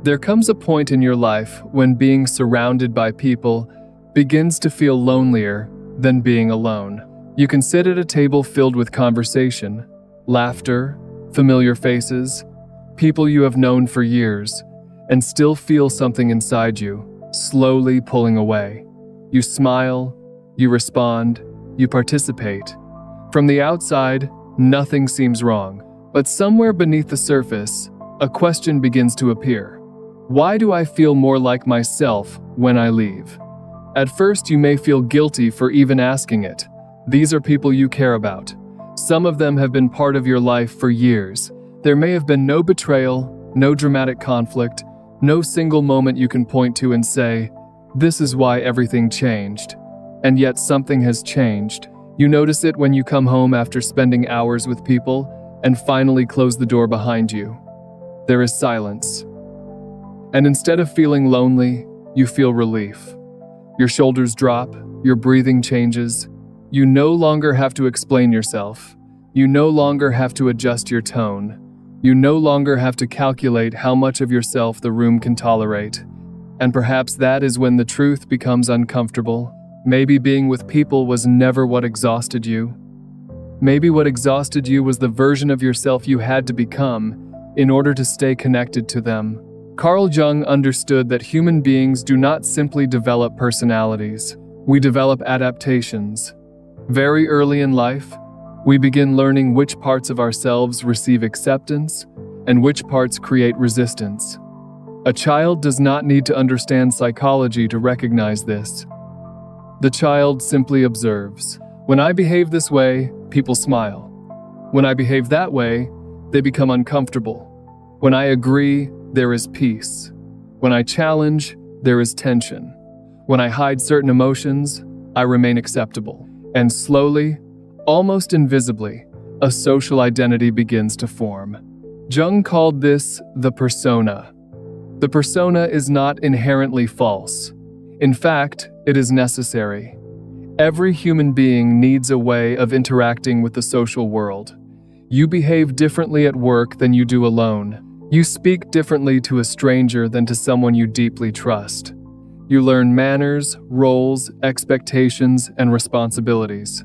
There comes a point in your life when being surrounded by people begins to feel lonelier than being alone. You can sit at a table filled with conversation, laughter, familiar faces, people you have known for years, and still feel something inside you, slowly pulling away. You smile, you respond, you participate. From the outside, nothing seems wrong, but somewhere beneath the surface, a question begins to appear. Why do I feel more like myself when I leave? At first, you may feel guilty for even asking it. These are people you care about. Some of them have been part of your life for years. There may have been no betrayal, no dramatic conflict, no single moment you can point to and say, "This is why everything changed." And yet something has changed. You notice it when you come home after spending hours with people and finally close the door behind you. There is silence. And instead of feeling lonely, you feel relief. Your shoulders drop, your breathing changes. You no longer have to explain yourself. You no longer have to adjust your tone. You no longer have to calculate how much of yourself the room can tolerate. And perhaps that is when the truth becomes uncomfortable. Maybe being with people was never what exhausted you. Maybe what exhausted you was the version of yourself you had to become in order to stay connected to them. Carl Jung understood that human beings do not simply develop personalities. We develop adaptations. Very early in life, we begin learning which parts of ourselves receive acceptance and which parts create resistance. A child does not need to understand psychology to recognize this. The child simply observes. When I behave this way, people smile. When I behave that way, they become uncomfortable. When I agree, there is peace. When I challenge, there is tension. When I hide certain emotions, I remain acceptable. And slowly, almost invisibly, a social identity begins to form. Jung called this the persona. The persona is not inherently false. In fact, it is necessary. Every human being needs a way of interacting with the social world. You behave differently at work than you do alone. You speak differently to a stranger than to someone you deeply trust. You learn manners, roles, expectations, and responsibilities.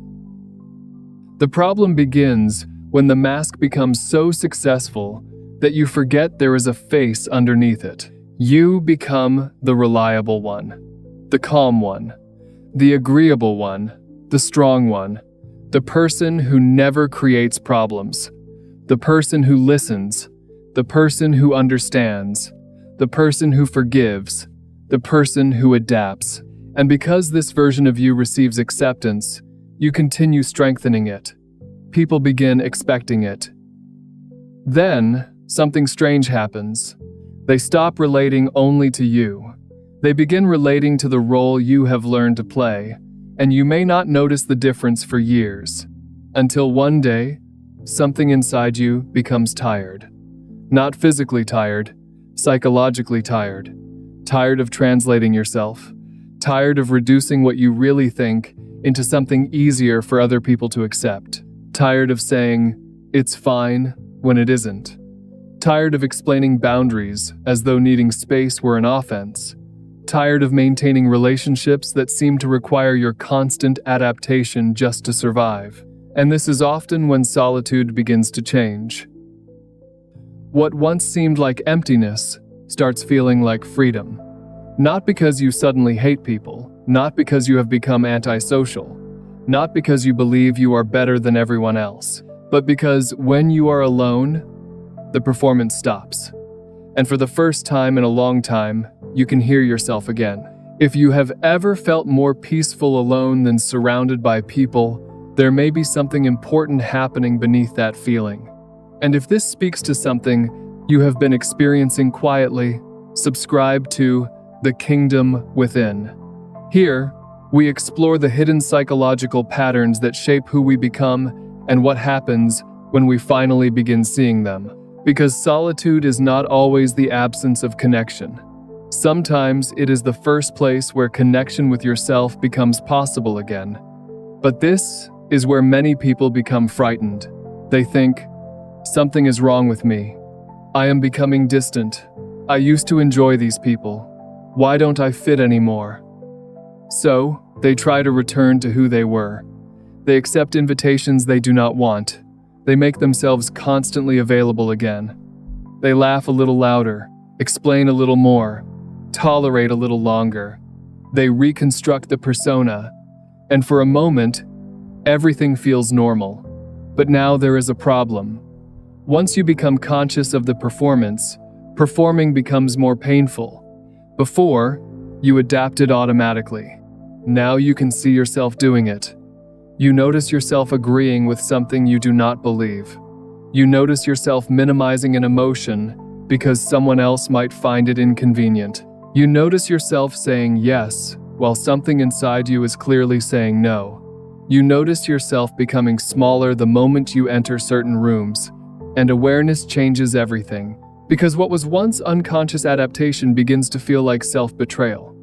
The problem begins when the mask becomes so successful that you forget there is a face underneath it. You become the reliable one, the calm one, the agreeable one, the strong one, the person who never creates problems, the person who listens, the person who understands, the person who forgives, the person who adapts. And because this version of you receives acceptance, you continue strengthening it. People begin expecting it. Then, something strange happens. They stop relating only to you. They begin relating to the role you have learned to play, and you may not notice the difference for years, until one day, something inside you becomes tired. Not physically tired, psychologically tired. Tired of translating yourself. Tired of reducing what you really think into something easier for other people to accept. Tired of saying, "It's fine," when it isn't. Tired of explaining boundaries as though needing space were an offense. Tired of maintaining relationships that seem to require your constant adaptation just to survive. And this is often when solitude begins to change. What once seemed like emptiness starts feeling like freedom. Not because you suddenly hate people, not because you have become antisocial, not because you believe you are better than everyone else, but because when you are alone, the performance stops. And for the first time in a long time, you can hear yourself again. If you have ever felt more peaceful alone than surrounded by people, there may be something important happening beneath that feeling. And if this speaks to something you have been experiencing quietly, subscribe to The Kingdom Within. Here, we explore the hidden psychological patterns that shape who we become and what happens when we finally begin seeing them. Because solitude is not always the absence of connection. Sometimes it is the first place where connection with yourself becomes possible again. But this is where many people become frightened. They think, something is wrong with me. I am becoming distant. I used to enjoy these people. Why don't I fit anymore? So, they try to return to who they were. They accept invitations they do not want. They make themselves constantly available again. They laugh a little louder, explain a little more, tolerate a little longer. They reconstruct the persona, and for a moment, everything feels normal. But now there is a problem. Once you become conscious of the performance, performing becomes more painful. Before, you adapted automatically. Now you can see yourself doing it. You notice yourself agreeing with something you do not believe. You notice yourself minimizing an emotion because someone else might find it inconvenient. You notice yourself saying yes, while something inside you is clearly saying no. You notice yourself becoming smaller the moment you enter certain rooms, and awareness changes everything, because what was once unconscious adaptation begins to feel like self-betrayal.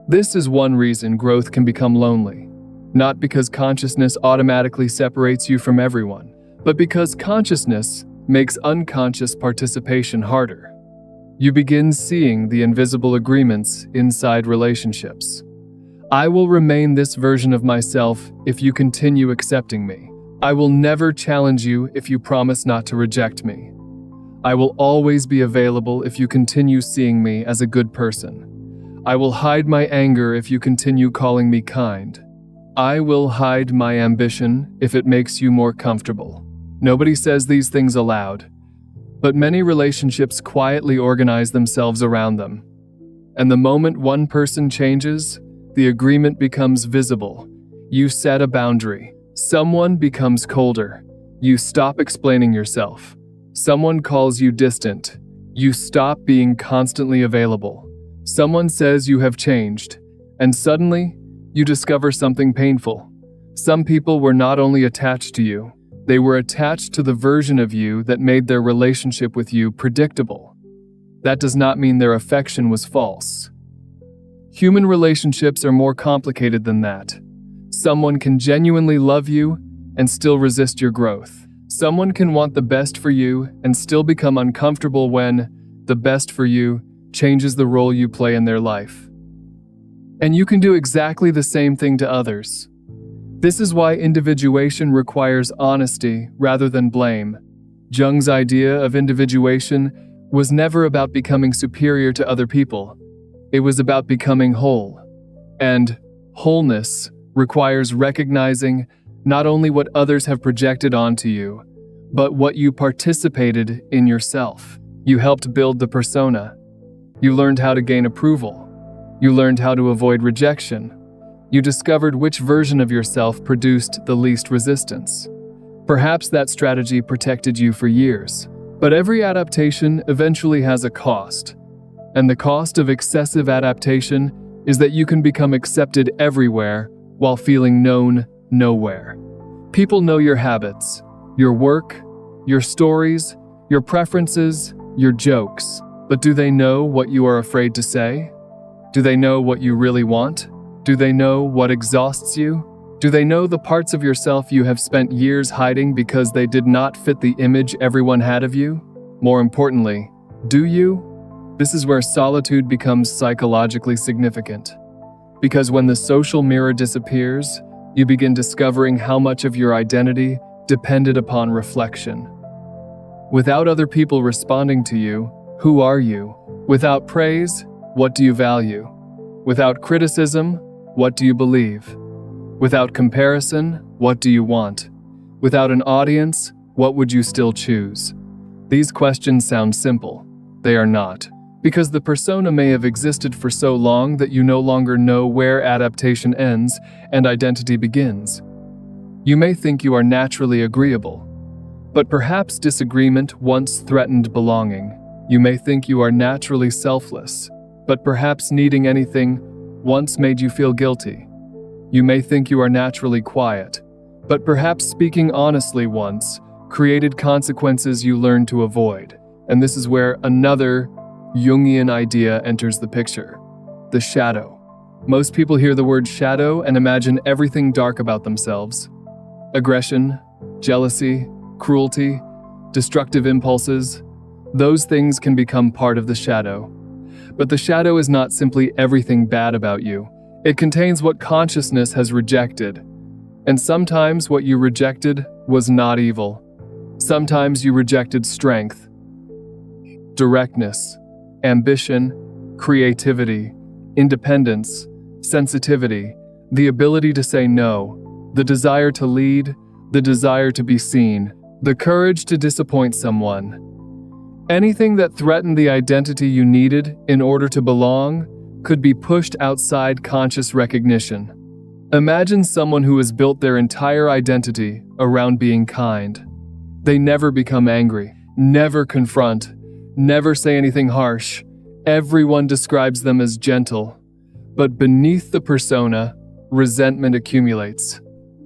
This is one reason growth can become lonely. Not because consciousness automatically separates you from everyone, but because consciousness makes unconscious participation harder. You begin seeing the invisible agreements inside relationships. I will remain this version of myself if you continue accepting me. I will never challenge you if you promise not to reject me. I will always be available if you continue seeing me as a good person. I will hide my anger if you continue calling me kind. I will hide my ambition if it makes you more comfortable. Nobody says these things aloud, but many relationships quietly organize themselves around them. And the moment one person changes, the agreement becomes visible. You set a boundary. Someone becomes colder. You stop explaining yourself. Someone calls you distant. You stop being constantly available. Someone says you have changed, and suddenly, you discover something painful. Some people were not only attached to you, they were attached to the version of you that made their relationship with you predictable. That does not mean their affection was false. Human relationships are more complicated than that. Someone can genuinely love you and still resist your growth. Someone can want the best for you and still become uncomfortable when the best for you changes the role you play in their life. And you can do exactly the same thing to others. This is why individuation requires honesty rather than blame. Jung's idea of individuation was never about becoming superior to other people. It was about becoming whole. And wholeness requires recognizing not only what others have projected onto you, but what you participated in yourself. You helped build the persona. You learned how to gain approval. You learned how to avoid rejection. You discovered which version of yourself produced the least resistance. Perhaps that strategy protected you for years. But every adaptation eventually has a cost. And the cost of excessive adaptation is that you can become accepted everywhere while feeling known nowhere. People know your habits, your work, your stories, your preferences, your jokes. But do they know what you are afraid to say? Do they know what you really want? Do they know what exhausts you? Do they know the parts of yourself you have spent years hiding because they did not fit the image everyone had of you? More importantly, do you? This is where solitude becomes psychologically significant. Because when the social mirror disappears, you begin discovering how much of your identity depended upon reflection. Without other people responding to you, who are you? Without praise, what do you value? Without criticism, what do you believe? Without comparison, what do you want? Without an audience, what would you still choose? These questions sound simple. They are not. Because the persona may have existed for so long that you no longer know where adaptation ends and identity begins. You may think you are naturally agreeable, but perhaps disagreement once threatened belonging. You may think you are naturally selfless, but perhaps needing anything once made you feel guilty. You may think you are naturally quiet, but perhaps speaking honestly once created consequences you learned to avoid. And this is where another Jungian idea enters the picture: the shadow. Most people hear the word shadow and imagine everything dark about themselves. Aggression, jealousy, cruelty, destructive impulses. Those things can become part of the shadow. But the shadow is not simply everything bad about you. It contains what consciousness has rejected. And sometimes what you rejected was not evil. Sometimes you rejected strength, directness, ambition, creativity, independence, sensitivity, the ability to say no, the desire to lead, the desire to be seen, the courage to disappoint someone. Anything that threatened the identity you needed in order to belong could be pushed outside conscious recognition. Imagine someone who has built their entire identity around being kind. They never become angry, never confront, never say anything harsh. Everyone describes them as gentle. But beneath the persona, resentment accumulates.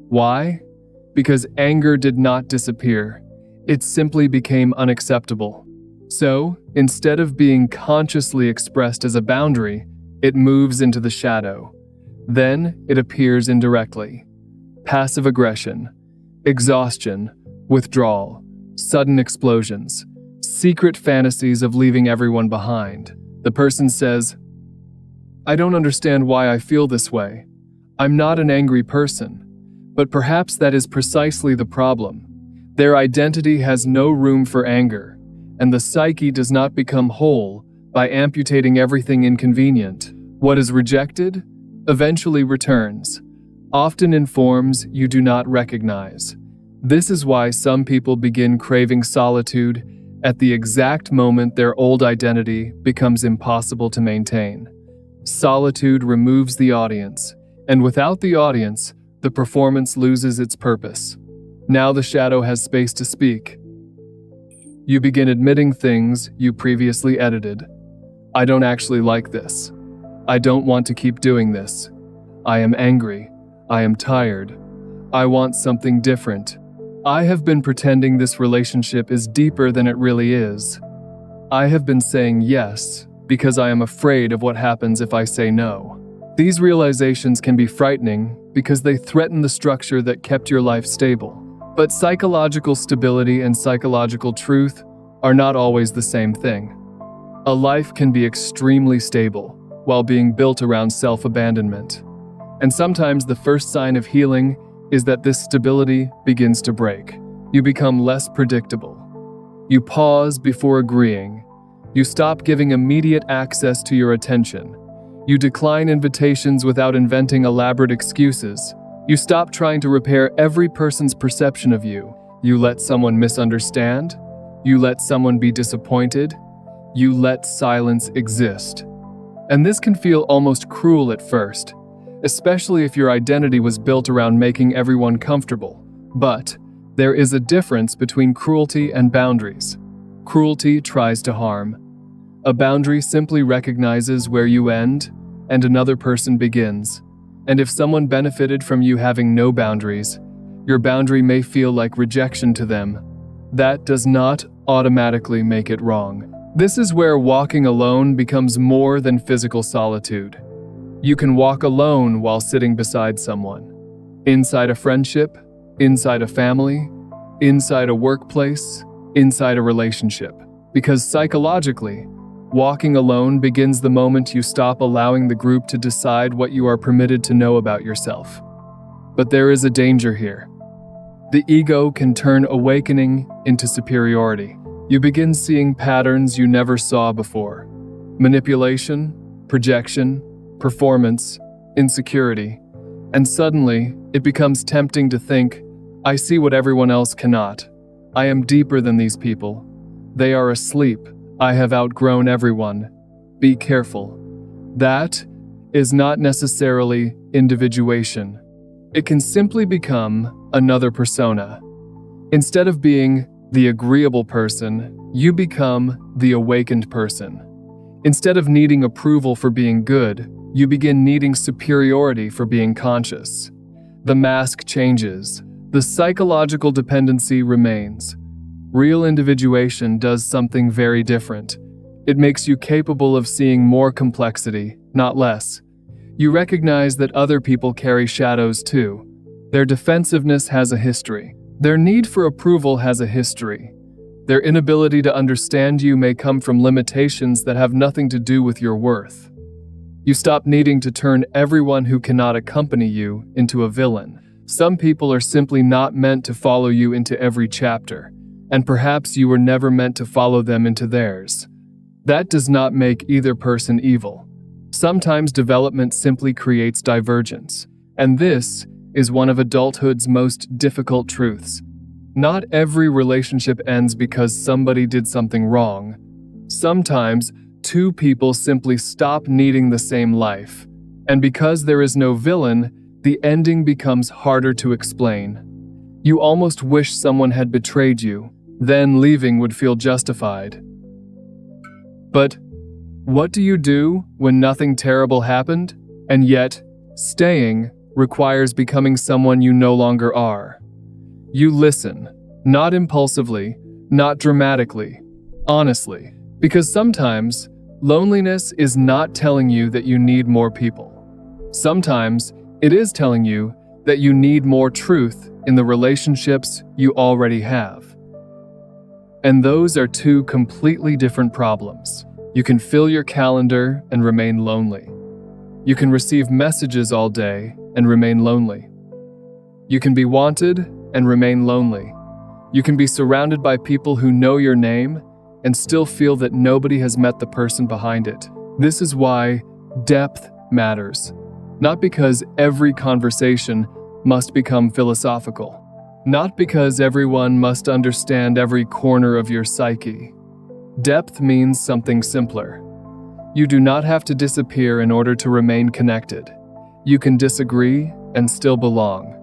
Why? Because anger did not disappear. It simply became unacceptable. So, instead of being consciously expressed as a boundary, it moves into the shadow. Then it appears indirectly. Passive aggression, exhaustion, withdrawal, sudden explosions, secret fantasies of leaving everyone behind. The person says, "I don't understand why I feel this way. I'm not an angry person." But perhaps that is precisely the problem. Their identity has no room for anger, and the psyche does not become whole by amputating everything inconvenient. What is rejected eventually returns, often in forms you do not recognize. This is why some people begin craving solitude at the exact moment their old identity becomes impossible to maintain. Solitude removes the audience, and without the audience, the performance loses its purpose. Now the shadow has space to speak. You begin admitting things you previously edited. I don't actually like this. I don't want to keep doing this. I am angry. I am tired. I want something different. I have been pretending this relationship is deeper than it really is. I have been saying yes because I am afraid of what happens if I say no. These realizations can be frightening because they threaten the structure that kept your life stable. But psychological stability and psychological truth are not always the same thing. A life can be extremely stable while being built around self-abandonment. And sometimes the first sign of healing is that this stability begins to break. You become less predictable. You pause before agreeing. You stop giving immediate access to your attention. You decline invitations without inventing elaborate excuses. You stop trying to repair every person's perception of you. You let someone misunderstand. You let someone be disappointed. You let silence exist. And this can feel almost cruel at first, especially if your identity was built around making everyone comfortable. But there is a difference between cruelty and boundaries. Cruelty tries to harm. A boundary simply recognizes where you end and another person begins. And if someone benefited from you having no boundaries, your boundary may feel like rejection to them. That does not automatically make it wrong. This is where walking alone becomes more than physical solitude. You can walk alone while sitting beside someone. Inside a friendship, inside a family, inside a workplace, inside a relationship. Because psychologically, walking alone begins the moment you stop allowing the group to decide what you are permitted to know about yourself. But there is a danger here. The ego can turn awakening into superiority. You begin seeing patterns you never saw before. Manipulation, projection, performance, insecurity. And suddenly, it becomes tempting to think, I see what everyone else cannot. I am deeper than these people. They are asleep. I have outgrown everyone. Be careful. That is not necessarily individuation. It can simply become another persona. Instead of being the agreeable person, you become the awakened person. Instead of needing approval for being good, you begin needing superiority for being conscious. The mask changes. The psychological dependency remains. Real individuation does something very different. It makes you capable of seeing more complexity, not less. You recognize that other people carry shadows too. Their defensiveness has a history. Their need for approval has a history. Their inability to understand you may come from limitations that have nothing to do with your worth. You stop needing to turn everyone who cannot accompany you into a villain. Some people are simply not meant to follow you into every chapter, and perhaps you were never meant to follow them into theirs. That does not make either person evil. Sometimes development simply creates divergence, and this is one of adulthood's most difficult truths. Not every relationship ends because somebody did something wrong. Sometimes, two people simply stop needing the same life, and because there is no villain, the ending becomes harder to explain. You almost wish someone had betrayed you, then leaving would feel justified. But what do you do when nothing terrible happened, and yet staying requires becoming someone you no longer are? You listen, not impulsively, not dramatically, honestly, because sometimes loneliness is not telling you that you need more people. Sometimes it is telling you that you need more truth in the relationships you already have. And those are two completely different problems. You can fill your calendar and remain lonely. You can receive messages all day and remain lonely. You can be wanted and remain lonely. You can be surrounded by people who know your name and still feel that nobody has met the person behind it. This is why depth matters. Not because every conversation must become philosophical. Not because everyone must understand every corner of your psyche. Depth means something simpler. You do not have to disappear in order to remain connected. You can disagree and still belong.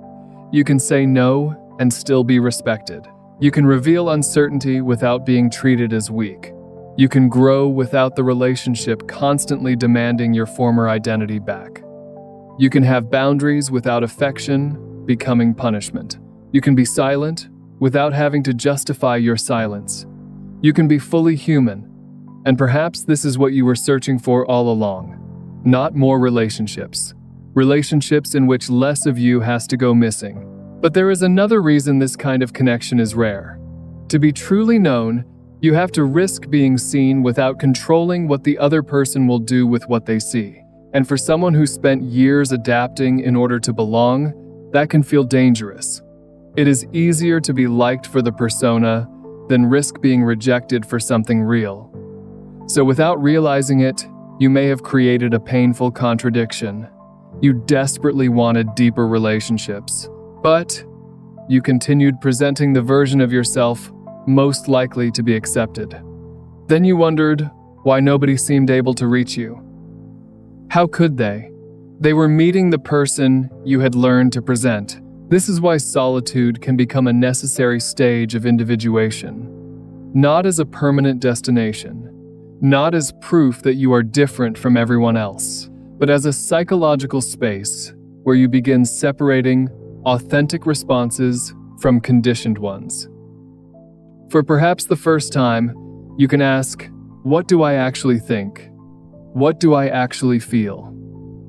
You can say no and still be respected. You can reveal uncertainty without being treated as weak. You can grow without the relationship constantly demanding your former identity back. You can have boundaries without affection becoming punishment. You can be silent without having to justify your silence. You can be fully human, and perhaps this is what you were searching for all along. Not more relationships. Relationships in which less of you has to go missing. But there is another reason this kind of connection is rare. To be truly known, you have to risk being seen without controlling what the other person will do with what they see. And for someone who spent years adapting in order to belong, that can feel dangerous. It is easier to be liked for the persona than risk being rejected for something real. So without realizing it, you may have created a painful contradiction. You desperately wanted deeper relationships, but you continued presenting the version of yourself most likely to be accepted. Then you wondered why nobody seemed able to reach you. How could they? They were meeting the person you had learned to present. This is why solitude can become a necessary stage of individuation. Not as a permanent destination, not as proof that you are different from everyone else, but as a psychological space where you begin separating authentic responses from conditioned ones. For perhaps the first time, you can ask, what do I actually think? What do I actually feel?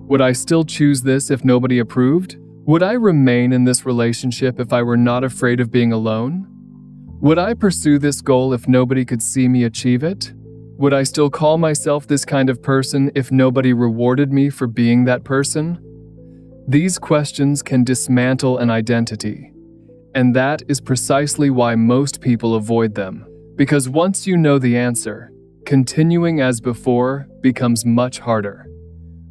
Would I still choose this if nobody approved? Would I remain in this relationship if I were not afraid of being alone? Would I pursue this goal if nobody could see me achieve it? Would I still call myself this kind of person if nobody rewarded me for being that person? These questions can dismantle an identity, and that is precisely why most people avoid them. Because once you know the answer, continuing as before becomes much harder.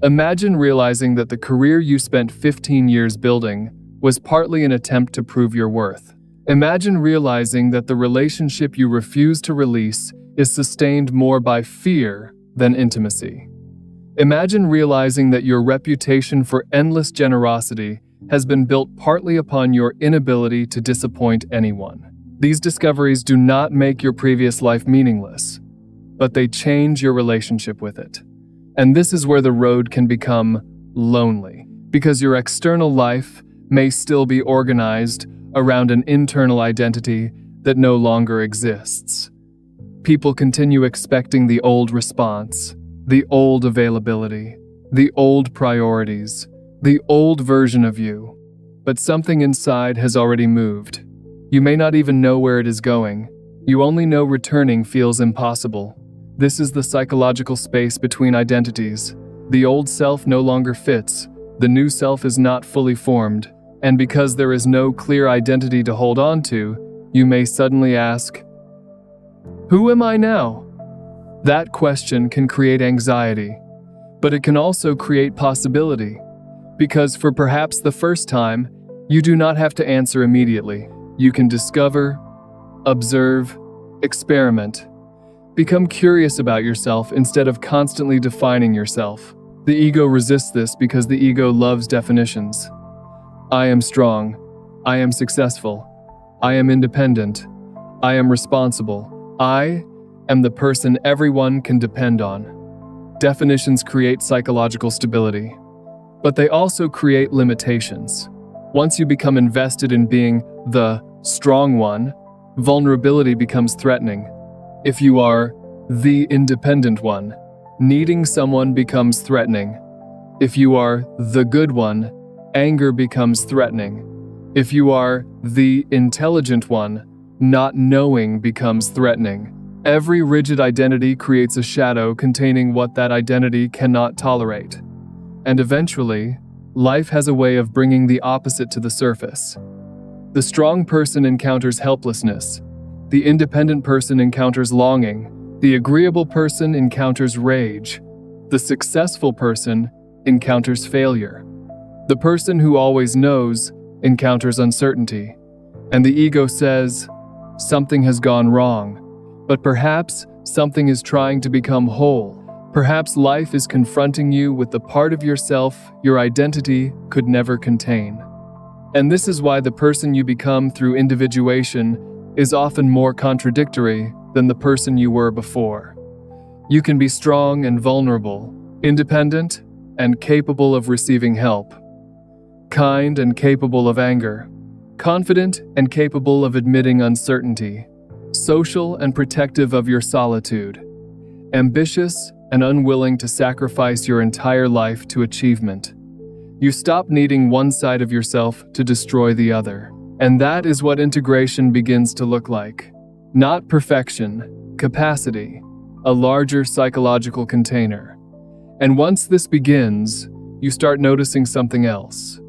Imagine realizing that the career you spent 15 years building was partly an attempt to prove your worth. Imagine realizing that the relationship you refuse to release is sustained more by fear than intimacy. Imagine realizing that your reputation for endless generosity has been built partly upon your inability to disappoint anyone. These discoveries do not make your previous life meaningless, but they change your relationship with it. And this is where the road can become lonely, because your external life may still be organized around an internal identity that no longer exists. People continue expecting the old response, the old availability, the old priorities, the old version of you. But something inside has already moved. You may not even know where it is going, You only know returning feels impossible. This is the psychological space between identities. The old self no longer fits, the new self is not fully formed, and because there is no clear identity to hold on to, you may suddenly ask, "Who am I now?" That question can create anxiety, but it can also create possibility, because for perhaps the first time, you do not have to answer immediately. You can discover, observe, experiment. Become curious about yourself instead of constantly defining yourself. The ego resists this because the ego loves definitions. I am strong. I am successful. I am independent. I am responsible. I am the person everyone can depend on. Definitions create psychological stability, but they also create limitations. Once you become invested in being the strong one, vulnerability becomes threatening. If you are the independent one, needing someone becomes threatening. If you are the good one, anger becomes threatening. If you are the intelligent one, not knowing becomes threatening. Every rigid identity creates a shadow containing what that identity cannot tolerate. And eventually, life has a way of bringing the opposite to the surface. The strong person encounters helplessness. The independent person encounters longing. The agreeable person encounters rage. The successful person encounters failure. The person who always knows encounters uncertainty. And the ego says, something has gone wrong. But perhaps something is trying to become whole. Perhaps life is confronting you with the part of yourself your identity could never contain. And this is why the person you become through individuation is often more contradictory than the person you were before. You can be strong and vulnerable, independent and capable of receiving help, kind and capable of anger, confident and capable of admitting uncertainty, social and protective of your solitude, ambitious and unwilling to sacrifice your entire life to achievement. You stop needing one side of yourself to destroy the other. And that is what integration begins to look like. Not perfection, capacity, a larger psychological container. And once this begins, you start noticing something else.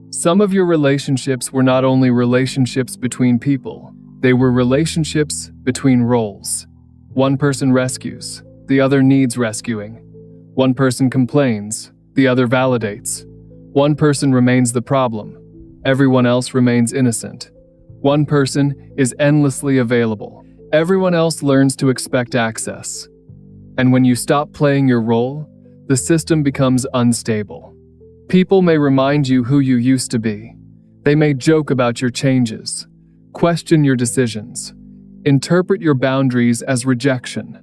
Some of your relationships were not only relationships between people, they were relationships between roles. One person rescues, the other needs rescuing. One person complains, the other validates. One person remains the problem. Everyone else remains innocent. One person is endlessly available. Everyone else learns to expect access. And when you stop playing your role, the system becomes unstable. People may remind you who you used to be. They may joke about your changes, question your decisions, interpret your boundaries as rejection.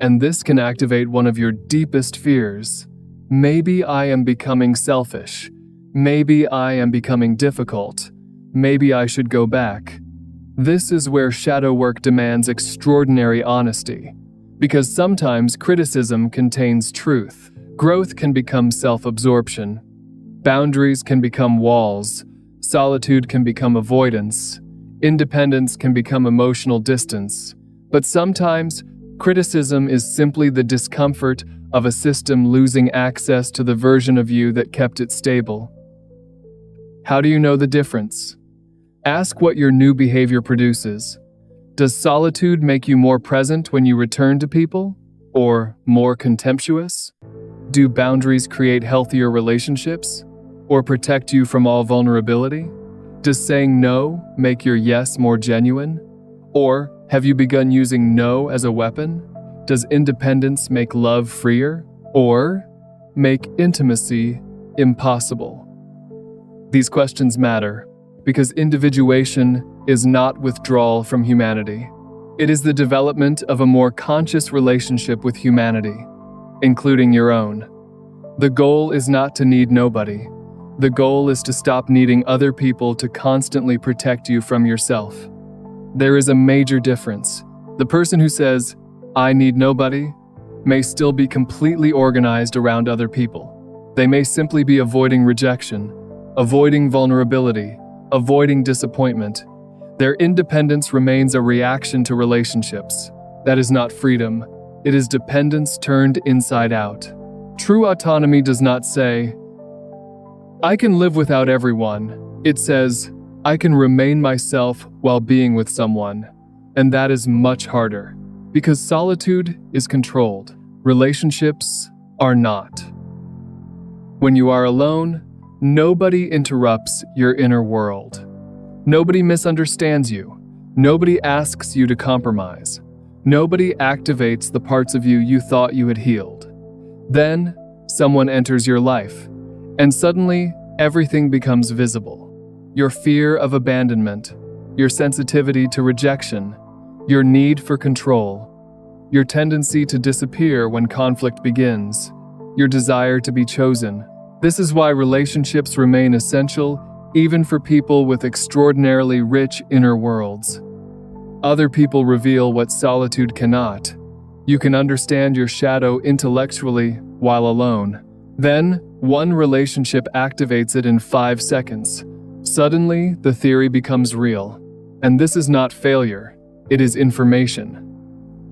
And this can activate one of your deepest fears. Maybe I am becoming selfish. Maybe I am becoming difficult. Maybe I should go back. This is where shadow work demands extraordinary honesty, because sometimes criticism contains truth. Growth can become self-absorption. Boundaries can become walls. Solitude can become avoidance. Independence can become emotional distance. But sometimes, criticism is simply the discomfort of a system losing access to the version of you that kept it stable. How do you know the difference? Ask what your new behavior produces. Does solitude make you more present when you return to people? Or more contemptuous? Do boundaries create healthier relationships? Or protect you from all vulnerability? Does saying no make your yes more genuine? Or have you begun using no as a weapon? Does independence make love freer? Or make intimacy impossible? These questions matter because individuation is not withdrawal from humanity. It is the development of a more conscious relationship with humanity, including your own. The goal is not to need nobody. The goal is to stop needing other people to constantly protect you from yourself. There is a major difference. The person who says, "I need nobody," may still be completely organized around other people. They may simply be avoiding rejection, avoiding vulnerability, avoiding disappointment. Their independence remains a reaction to relationships. That is not freedom. It is dependence turned inside out. True autonomy does not say, "I can live without everyone." It says, "I can remain myself while being with someone." And that is much harder, because solitude is controlled. Relationships are not. When you are alone, nobody interrupts your inner world. Nobody misunderstands you. Nobody asks you to compromise. Nobody activates the parts of you you thought you had healed. Then, someone enters your life, and suddenly, everything becomes visible. Your fear of abandonment, your sensitivity to rejection, your need for control, your tendency to disappear when conflict begins, your desire to be chosen. This is why relationships remain essential even for people with extraordinarily rich inner worlds. Other people reveal what solitude cannot. You can understand your shadow intellectually while alone. Then, one relationship activates it in 5 seconds. Suddenly, the theory becomes real. And this is not failure, it is information.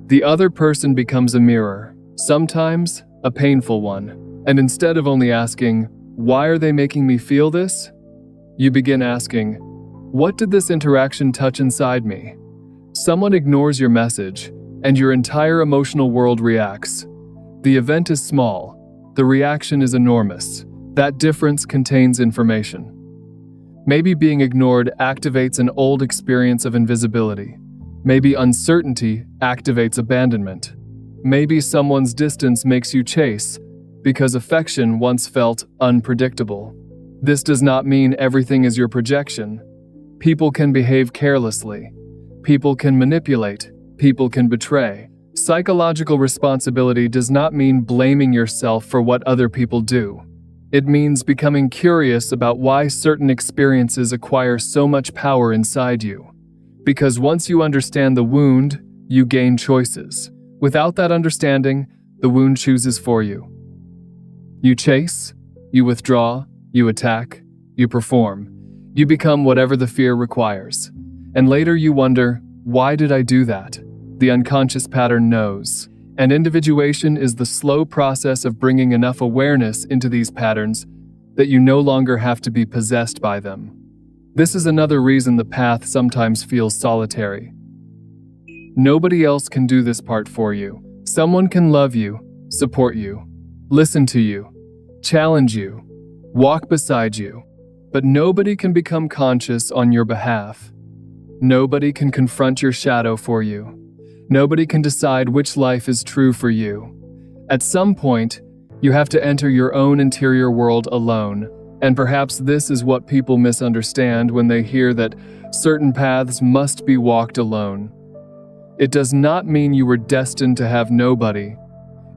The other person becomes a mirror, sometimes a painful one. And instead of only asking, "Why are they making me feel this?" you begin asking, "What did this interaction touch inside me?" Someone ignores your message, and your entire emotional world reacts. The event is small, the reaction is enormous. That difference contains information. Maybe being ignored activates an old experience of invisibility. Maybe uncertainty activates abandonment. Maybe someone's distance makes you chase, because affection once felt unpredictable. This does not mean everything is your projection. People can behave carelessly. People can manipulate. People can betray. Psychological responsibility does not mean blaming yourself for what other people do. It means becoming curious about why certain experiences acquire so much power inside you. Because once you understand the wound, you gain choices. Without that understanding, the wound chooses for you. You chase, you withdraw, you attack, you perform. You become whatever the fear requires. And later you wonder, why did I do that? The unconscious pattern knows. And individuation is the slow process of bringing enough awareness into these patterns that you no longer have to be possessed by them. This is another reason the path sometimes feels solitary. Nobody else can do this part for you. Someone can love you, support you, listen to you, challenge you, walk beside you, but nobody can become conscious on your behalf. Nobody can confront your shadow for you. Nobody can decide which life is true for you. At some point, you have to enter your own interior world alone, and perhaps this is what people misunderstand when they hear that certain paths must be walked alone. It does not mean you were destined to have nobody.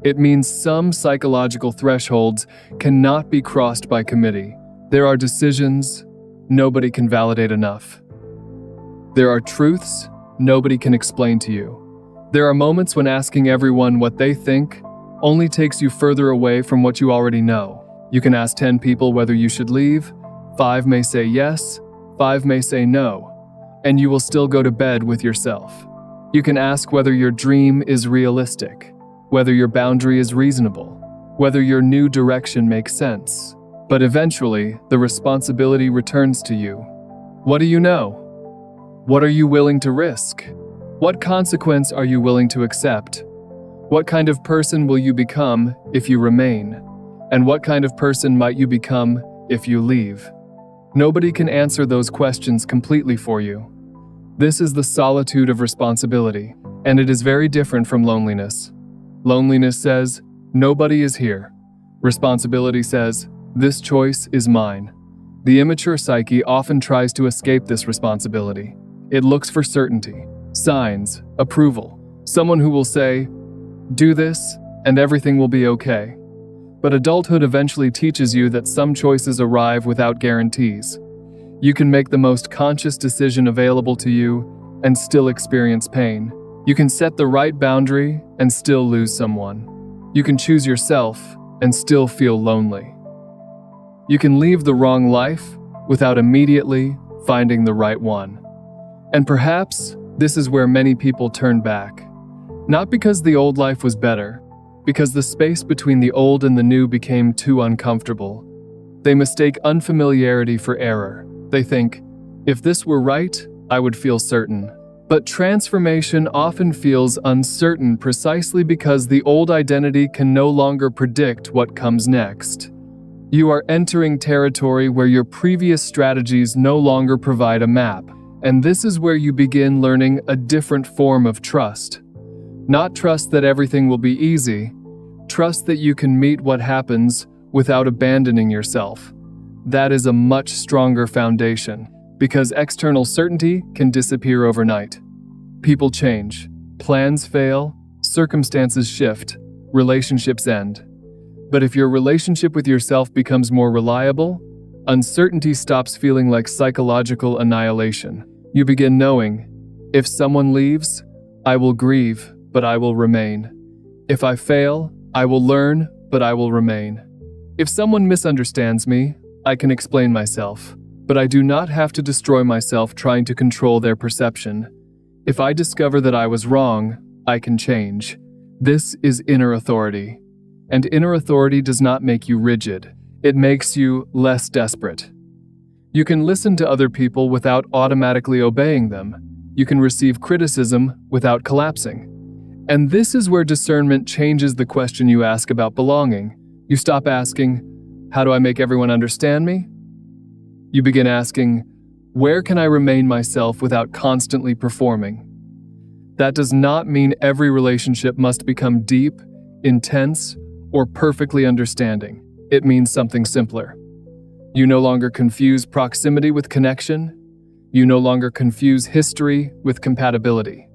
It means some psychological thresholds cannot be crossed by committee. There are decisions nobody can validate enough. There are truths nobody can explain to you. There are moments when asking everyone what they think only takes you further away from what you already know. You can ask 10 people whether you should leave, 5 may say yes, 5 may say no, and you will still go to bed with yourself. You can ask whether your dream is realistic, whether your boundary is reasonable, whether your new direction makes sense. But eventually, the responsibility returns to you. What do you know? What are you willing to risk? What consequence are you willing to accept? What kind of person will you become if you remain? And what kind of person might you become if you leave? Nobody can answer those questions completely for you. This is the solitude of responsibility, and it is very different from loneliness. Loneliness says, nobody is here. Responsibility says, this choice is mine. The immature psyche often tries to escape this responsibility. It looks for certainty, signs, approval, someone who will say, do this, and everything will be okay. But adulthood eventually teaches you that some choices arrive without guarantees. You can make the most conscious decision available to you and still experience pain. You can set the right boundary and still lose someone. You can choose yourself and still feel lonely. You can leave the wrong life without immediately finding the right one. And perhaps this is where many people turn back. Not because the old life was better, because the space between the old and the new became too uncomfortable. They mistake unfamiliarity for error. They think, if this were right, I would feel certain. But transformation often feels uncertain precisely because the old identity can no longer predict what comes next. You are entering territory where your previous strategies no longer provide a map, and this is where you begin learning a different form of trust. Not trust that everything will be easy, trust that you can meet what happens without abandoning yourself. That is a much stronger foundation, because external certainty can disappear overnight. People change, plans fail, circumstances shift, relationships end. But if your relationship with yourself becomes more reliable, uncertainty stops feeling like psychological annihilation. You begin knowing, if someone leaves, I will grieve, but I will remain. If I fail, I will learn, but I will remain. If someone misunderstands me, I can explain myself, but I do not have to destroy myself trying to control their perception. If I discover that I was wrong, I can change. This is inner authority. And inner authority does not make you rigid. It makes you less desperate. You can listen to other people without automatically obeying them. You can receive criticism without collapsing. And this is where discernment changes the question you ask about belonging. You stop asking, how do I make everyone understand me? You begin asking, where can I remain myself without constantly performing? That does not mean every relationship must become deep, intense, or perfectly understanding. It means something simpler. You no longer confuse proximity with connection. You no longer confuse history with compatibility.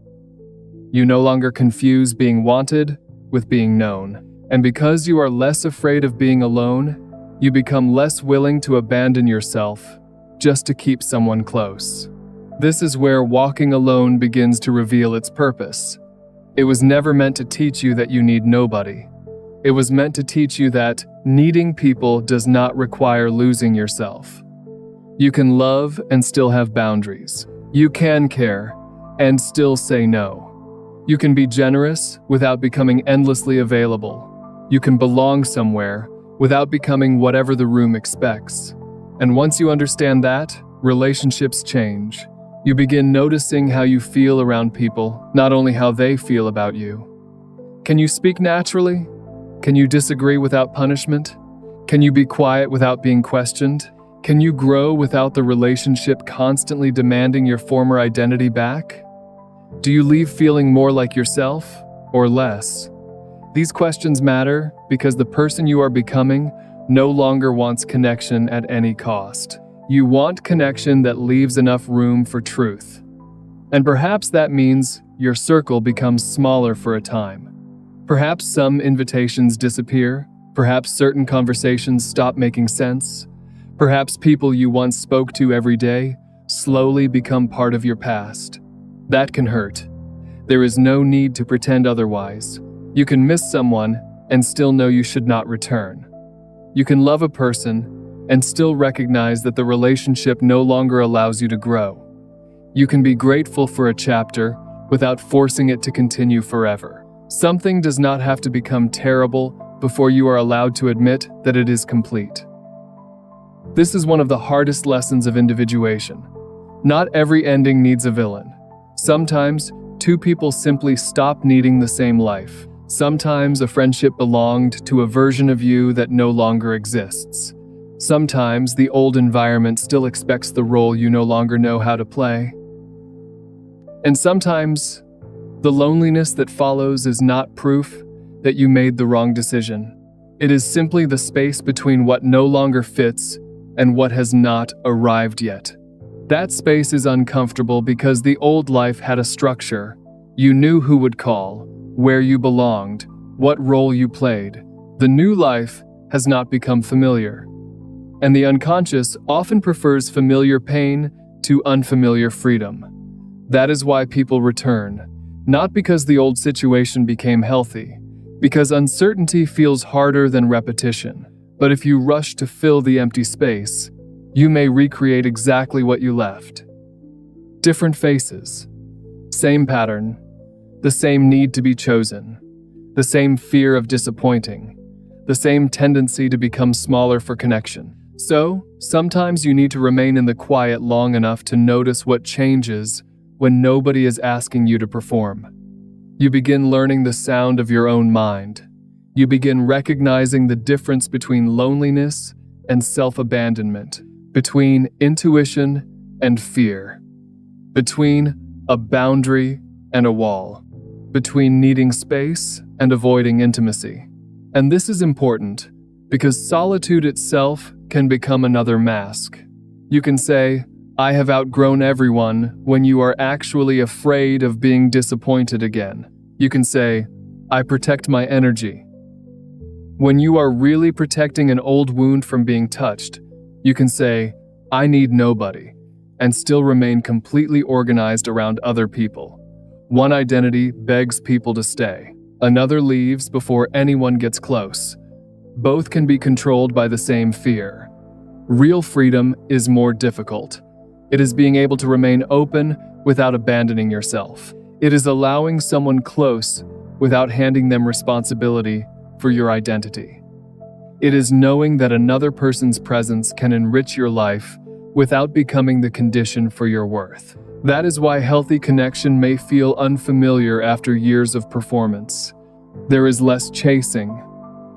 You no longer confuse being wanted with being known. And because you are less afraid of being alone, you become less willing to abandon yourself just to keep someone close. This is where walking alone begins to reveal its purpose. It was never meant to teach you that you need nobody. It was meant to teach you that needing people does not require losing yourself. You can love and still have boundaries. You can care and still say no. You can be generous without becoming endlessly available. You can belong somewhere without becoming whatever the room expects. And once you understand that, relationships change. You begin noticing how you feel around people, not only how they feel about you. Can you speak naturally? Can you disagree without punishment? Can you be quiet without being questioned? Can you grow without the relationship constantly demanding your former identity back? Do you leave feeling more like yourself or less? These questions matter because the person you are becoming no longer wants connection at any cost. You want connection that leaves enough room for truth. And perhaps that means your circle becomes smaller for a time. Perhaps some invitations disappear. Perhaps certain conversations stop making sense. Perhaps people you once spoke to every day slowly become part of your past. That can hurt. There is no need to pretend otherwise. You can miss someone and still know you should not return. You can love a person and still recognize that the relationship no longer allows you to grow. You can be grateful for a chapter without forcing it to continue forever. Something does not have to become terrible before you are allowed to admit that it is complete. This is one of the hardest lessons of individuation. Not every ending needs a villain. Sometimes, two people simply stop needing the same life. Sometimes a friendship belonged to a version of you that no longer exists. Sometimes the old environment still expects the role you no longer know how to play. And sometimes, the loneliness that follows is not proof that you made the wrong decision. It is simply the space between what no longer fits and what has not arrived yet. That space is uncomfortable because the old life had a structure. You knew who would call, where you belonged, what role you played. The new life has not become familiar. And the unconscious often prefers familiar pain to unfamiliar freedom. That is why people return, not because the old situation became healthy, because uncertainty feels harder than repetition. But if you rush to fill the empty space, you may recreate exactly what you left. Different faces, same pattern, the same need to be chosen, the same fear of disappointing, the same tendency to become smaller for connection. So, sometimes you need to remain in the quiet long enough to notice what changes when nobody is asking you to perform. You begin learning the sound of your own mind. You begin recognizing the difference between loneliness and self-abandonment, between intuition and fear, between a boundary and a wall, between needing space and avoiding intimacy. And this is important because solitude itself can become another mask. You can say, "I have outgrown everyone," when you are actually afraid of being disappointed again. You can say, "I protect my energy," when you are really protecting an old wound from being touched. You can say, "I need nobody," and still remain completely organized around other people. One identity begs people to stay. Another leaves before anyone gets close. Both can be controlled by the same fear. Real freedom is more difficult. It is being able to remain open without abandoning yourself. It is allowing someone close without handing them responsibility for your identity. It is knowing that another person's presence can enrich your life without becoming the condition for your worth. That is why healthy connection may feel unfamiliar after years of performance. There is less chasing,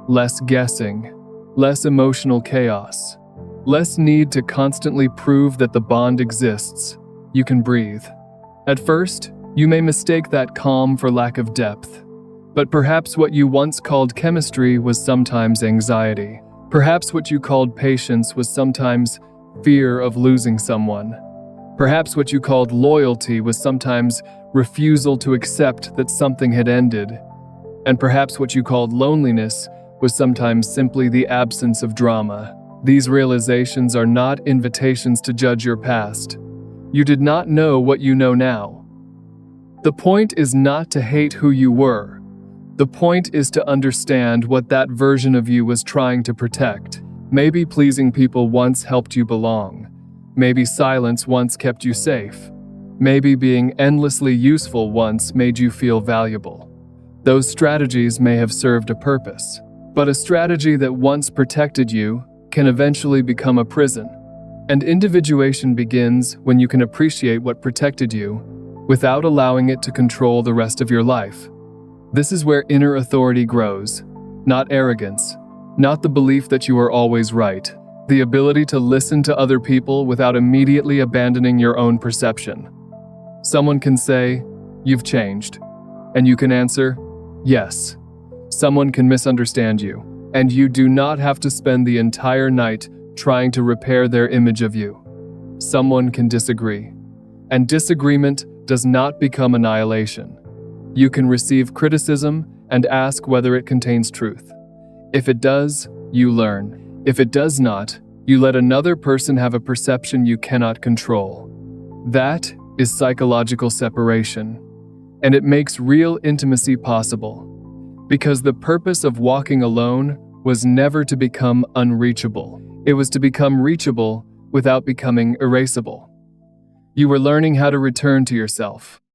less guessing, less emotional chaos, less need to constantly prove that the bond exists. You can breathe. At first, you may mistake that calm for lack of depth. But perhaps what you once called chemistry was sometimes anxiety. Perhaps what you called patience was sometimes fear of losing someone. Perhaps what you called loyalty was sometimes refusal to accept that something had ended. And perhaps what you called loneliness was sometimes simply the absence of drama. These realizations are not invitations to judge your past. You did not know what you know now. The point is not to hate who you were. The point is to understand what that version of you was trying to protect. Maybe pleasing people once helped you belong. Maybe silence once kept you safe. Maybe being endlessly useful once made you feel valuable. Those strategies may have served a purpose, but a strategy that once protected you can eventually become a prison. And individuation begins when you can appreciate what protected you without allowing it to control the rest of your life. This is where inner authority grows, not arrogance, not the belief that you are always right, the ability to listen to other people without immediately abandoning your own perception. Someone can say, "You've changed," and you can answer, "Yes." Someone can misunderstand you, and you do not have to spend the entire night trying to repair their image of you. Someone can disagree, and disagreement does not become annihilation. You can receive criticism and ask whether it contains truth. If it does, you learn. If it does not, you let another person have a perception you cannot control. That is psychological separation, and it makes real intimacy possible. Because the purpose of walking alone was never to become unreachable. It was to become reachable without becoming erasable. You were learning how to return to yourself.